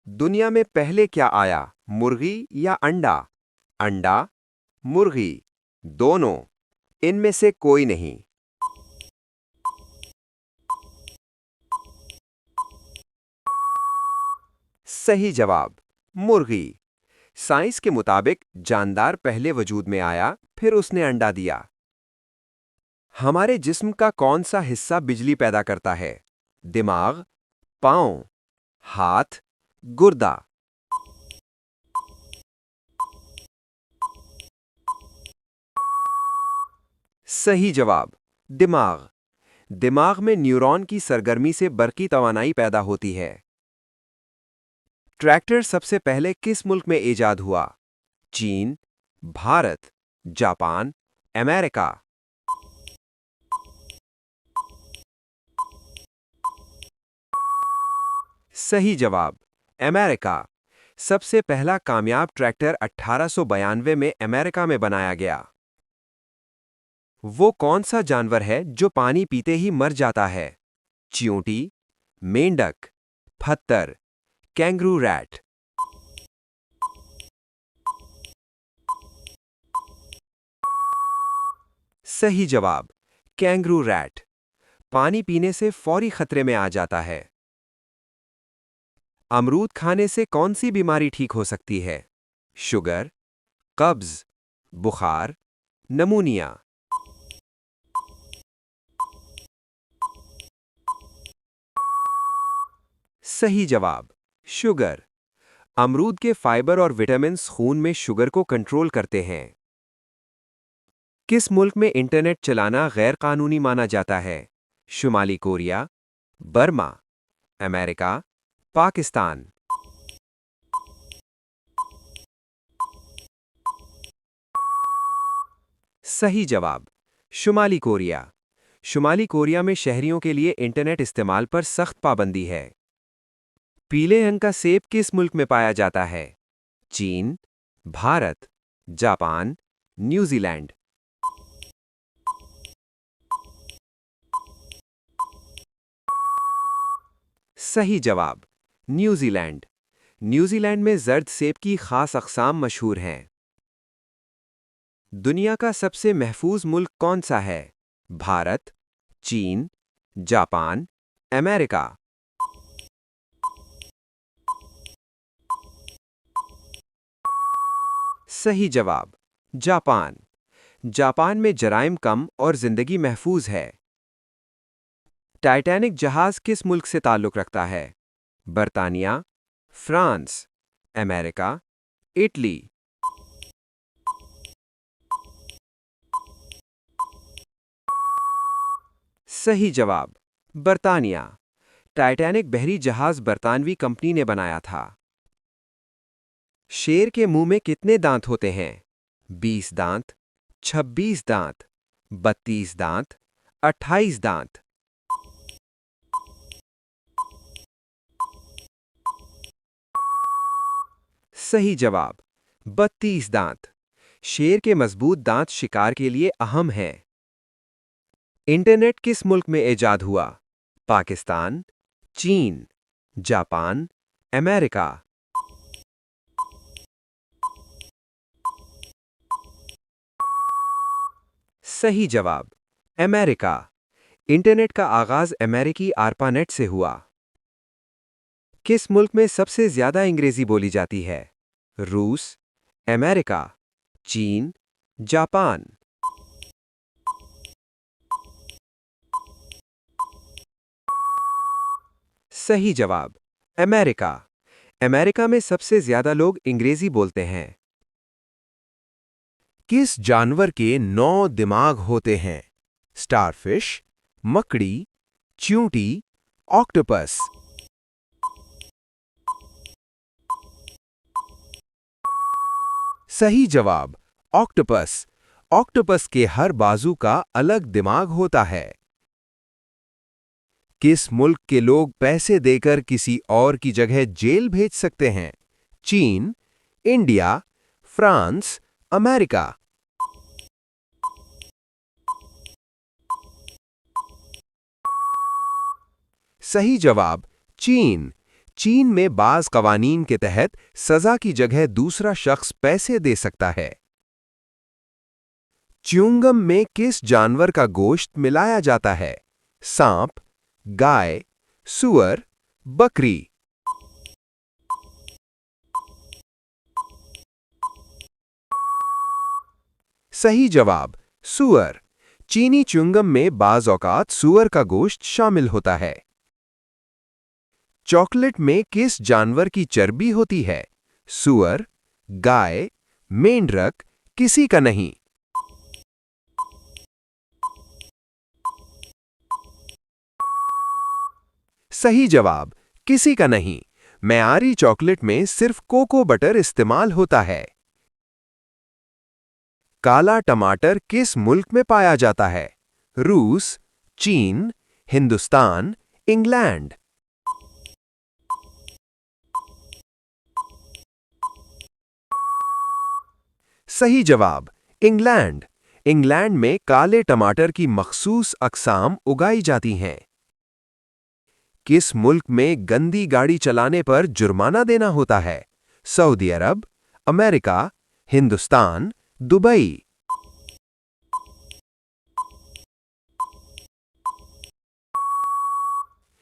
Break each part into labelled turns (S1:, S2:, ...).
S1: दुनिया में पहले क्या आया, मुर्गी या अंडा? अंडा, मुर्गी, दोनों, इनमें से कोई नहीं। सही जवाब, मुर्गी। साइंस के मुताबिक जानदार पहले वजूद में आया, फिर उसने अंडा दिया। हमारे जिस्म का कौन सा हिस्सा बिजली पैदा करता है? दिमाग, पाँव, हाथ, गुर्दा? सही जवाब, दिमाग। दिमाग में न्यूरॉन की सरगर्मी से बरकी तवानाई पैदा होती है। ट्रैक्टर सबसे पहले किस मुल्क में इजाद हुआ? चीन, भारत, जापान, अमेरिका? सही जवाब, अमेरिका। सबसे पहला कामयाब ट्रैक्टर 1892 में अमेरिका में बनाया गया। वो कौन सा जानवर है जो पानी पीते ही मर जाता है? चींटी, मेंढक, फत्तर, कैंगरू रैट? सही जवाब, कैंगरू रैट। पानी पीने से फौरी खतरे में आ जाता है। अमरूद खाने से कौन सी बीमारी ठीक हो सकती है? शुगर, कब्ज, बुखार, नमूनिया? सही जवाब, शुगर। अमरूद के फाइबर और विटामिन्स खून में शुगर को कंट्रोल करते हैं। किस मुल्क में इंटरनेट चलाना गैर कानूनी माना जाता है? शुमाली कोरिया, बर्मा, अमेरिका, पाकिस्तान? सही जवाब, शुमाली कोरिया। शुमाली कोरिया में शहरियों के लिए इंटरनेट इस्तेमाल पर सख्त पाबंदी है। पीले रंग का सेब किस मुल्क में पाया जाता है? चीन, भारत, जापान, न्यूजीलैंड? सही जवाब, न्यूजीलैंड। न्यूजीलैंड में जर्द सेब की खास अक़साम मशहूर हैं। दुनिया का सबसे महफूज मुल्क कौन सा है? भारत, चीन, जापान, अमेरिका? सही जवाब, जापान। जापान में जराइम कम और जिंदगी महफूज है। टाइटैनिक जहाज किस मुल्क से ताल्लुक़ रखता है? बर्तानिया, फ्रांस, अमेरिका, इटली? सही जवाब, बर्तानिया। टाइटैनिक बहरी जहाज बरतानवी कंपनी ने बनाया था। शेर के मुंह में कितने दांत होते हैं? 20 दांत, 26 दांत, 32 दांत, 28 दांत? सही जवाब, 32 दांत। शेर के मजबूत दांत शिकार के लिए अहम हैं। इंटरनेट किस मुल्क में इजाद हुआ? पाकिस्तान, चीन, जापान, अमेरिका? सही जवाब, अमेरिका। इंटरनेट का आगाज अमेरिकी आरपानेट से हुआ। किस मुल्क में सबसे ज्यादा अंग्रेजी बोली जाती है? रूस, अमेरिका, चीन, जापान? सही जवाब, अमेरिका। अमेरिका में सबसे ज्यादा लोग अंग्रेजी बोलते हैं। किस जानवर के 9 दिमाग होते हैं? स्टारफिश, मकड़ी, चींटी, ऑक्टोपस? सही जवाब, ऑक्टोपस। ऑक्टोपस के हर बाजू का अलग दिमाग होता है। किस मुल्क के लोग पैसे देकर किसी और की जगह जेल भेज सकते हैं? चीन, इंडिया, फ्रांस, अमेरिका? सही जवाब, चीन। चीन में बाज़ कवानीन के तहत सज़ा की जगह दूसरा शख्स पैसे दे सकता है। च्युइंगम में किस जानवर का गोश्त मिलाया जाता है? सांप, गाय, सूअर, बकरी। सही जवाब, सूअर। चीनी च्युइंगम में बाज़ औक़ात सूअर का गोश्त शामिल होता है। चॉकलेट में किस जानवर की चर्बी होती है? सूअर, गाय, मेंढक, किसी का नहीं। सही जवाब, किसी का नहीं। मेयारी चॉकलेट में सिर्फ कोको बटर इस्तेमाल होता है। काला टमाटर किस मुल्क में पाया जाता है? रूस, चीन, हिंदुस्तान, इंग्लैंड। सही जवाब, इंग्लैंड। इंग्लैंड में काले टमाटर की मखसूस अक़साम उगाई जाती हैं। किस मुल्क में गंदी गाड़ी चलाने पर जुर्माना देना होता है? सऊदी अरब, अमेरिका, हिंदुस्तान, दुबई।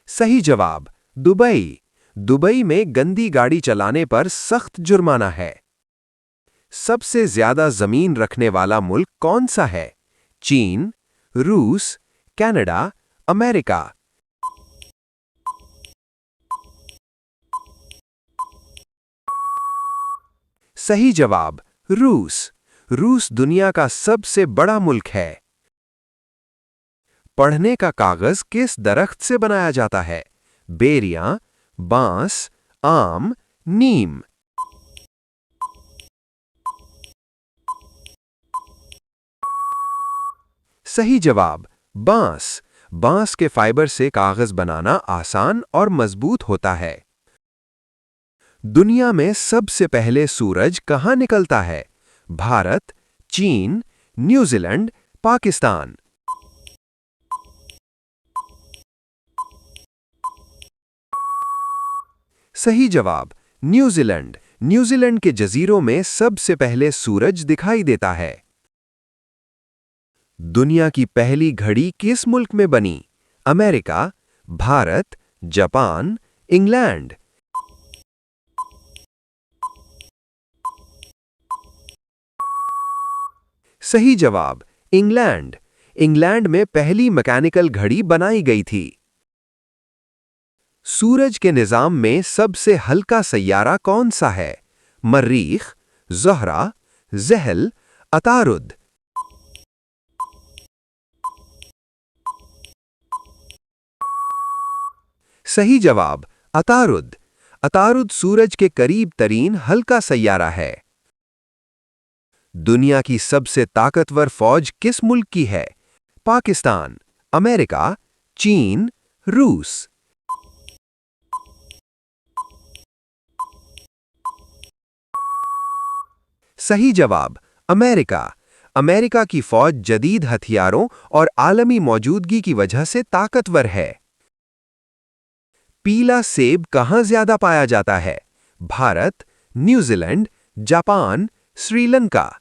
S1: सही जवाब, दुबई। दुबई में गंदी गाड़ी चलाने पर सख्त जुर्माना है। सबसे ज्यादा जमीन रखने वाला मुल्क कौन सा है? चीन, रूस, कनाडा, अमेरिका। सही जवाब, रूस। रूस दुनिया का सबसे बड़ा मुल्क है। पढ़ने का कागज किस दरख्त से बनाया जाता है? बेरियां, बांस, आम, नीम। सही जवाब, बांस। बांस के फाइबर से कागज बनाना आसान और मजबूत होता है। दुनिया में सबसे पहले सूरज कहां निकलता है? भारत, चीन, न्यूजीलैंड, पाकिस्तान। सही जवाब, न्यूजीलैंड। न्यूजीलैंड के जजीरों में सबसे पहले सूरज दिखाई देता है। दुनिया की पहली घड़ी किस मुल्क में बनी? America, Bharat, Japan, England. सही जवाब, इंग्लैंड। इंग्लैंड में पहली मैकेनिकल घड़ी बनाई गई थी। सूरज के निजाम में सबसे हल्का सैयारा कौन सा है? मर्रीख, ज़ोहरा, ज़हल, अतारुद। सही जवाब, अतारुद। अतारुद सूरज के करीब तरीन हल्का सैयारा है। दुनिया की सबसे ताकतवर फौज किस मुल्क की है? पाकिस्तान, अमेरिका, चीन, रूस। सही जवाब, अमेरिका। अमेरिका की फौज जदीद हथियारों और आलमी मौजूदगी की वजह से ताकतवर है। पीला सेब कहां ज्यादा पाया जाता है? Bharat, New Zealand, Japan, Sri Lanka.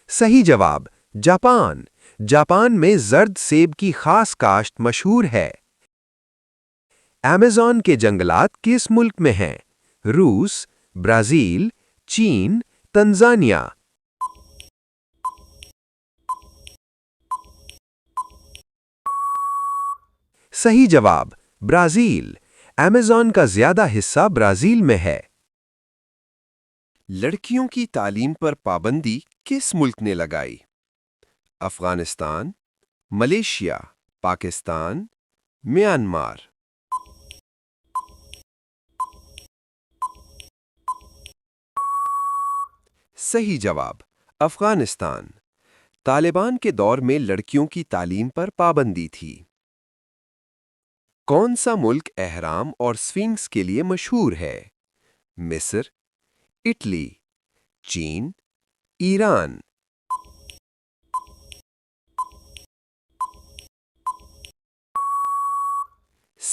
S1: सही जवाब, जापान। जापान में जर्द सेब की खास काश्त मशहूर है। अमेज़न के जंगलात किस मुल्क में हैं? रूस, ब्राजील, चीन, तंजानिया। सही जवाब, ब्राजील। अमेज़न का ज्यादा हिस्सा ब्राजील में है। लड़कियों की तालीम पर पाबंदी किस मुल्क ने लगाई? Afghanistan, Malaysia, Pakistan, Myanmar. सही जवाब, अफगानिस्तान। तालिबान के दौर में लड़कियों की तालीम पर पाबंदी थी। कौन सा मुल्क एहराम और स्फिंक्स के लिए मशहूर है? मिस्र, इटली, चीन, ईरान।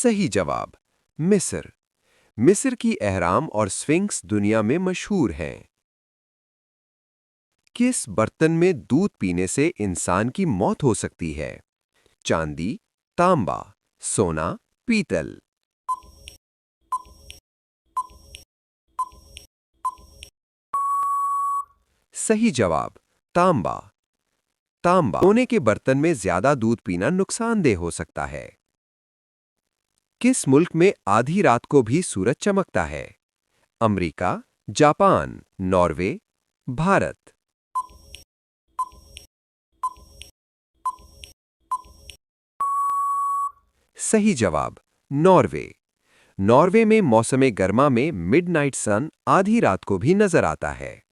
S1: सही जवाब मिस्र। मिस्र की अहराम और स्फिंक्स दुनिया में मशहूर हैं। किस बर्तन में दूध पीने से इंसान की मौत हो सकती है? चांदी, तांबा, सोना, पीतल। सही जवाब तांबा। तांबा सोने के बर्तन में ज्यादा दूध पीना नुकसानदेह हो सकता है। किस मुल्क में आधी रात को भी सूरज चमकता है? America, Japan, Norway, Bharat. सही जवाब नॉर्वे। नॉर्वे में मौसम गर्मा में मिडनाइट सन आधी रात को भी नजर आता है।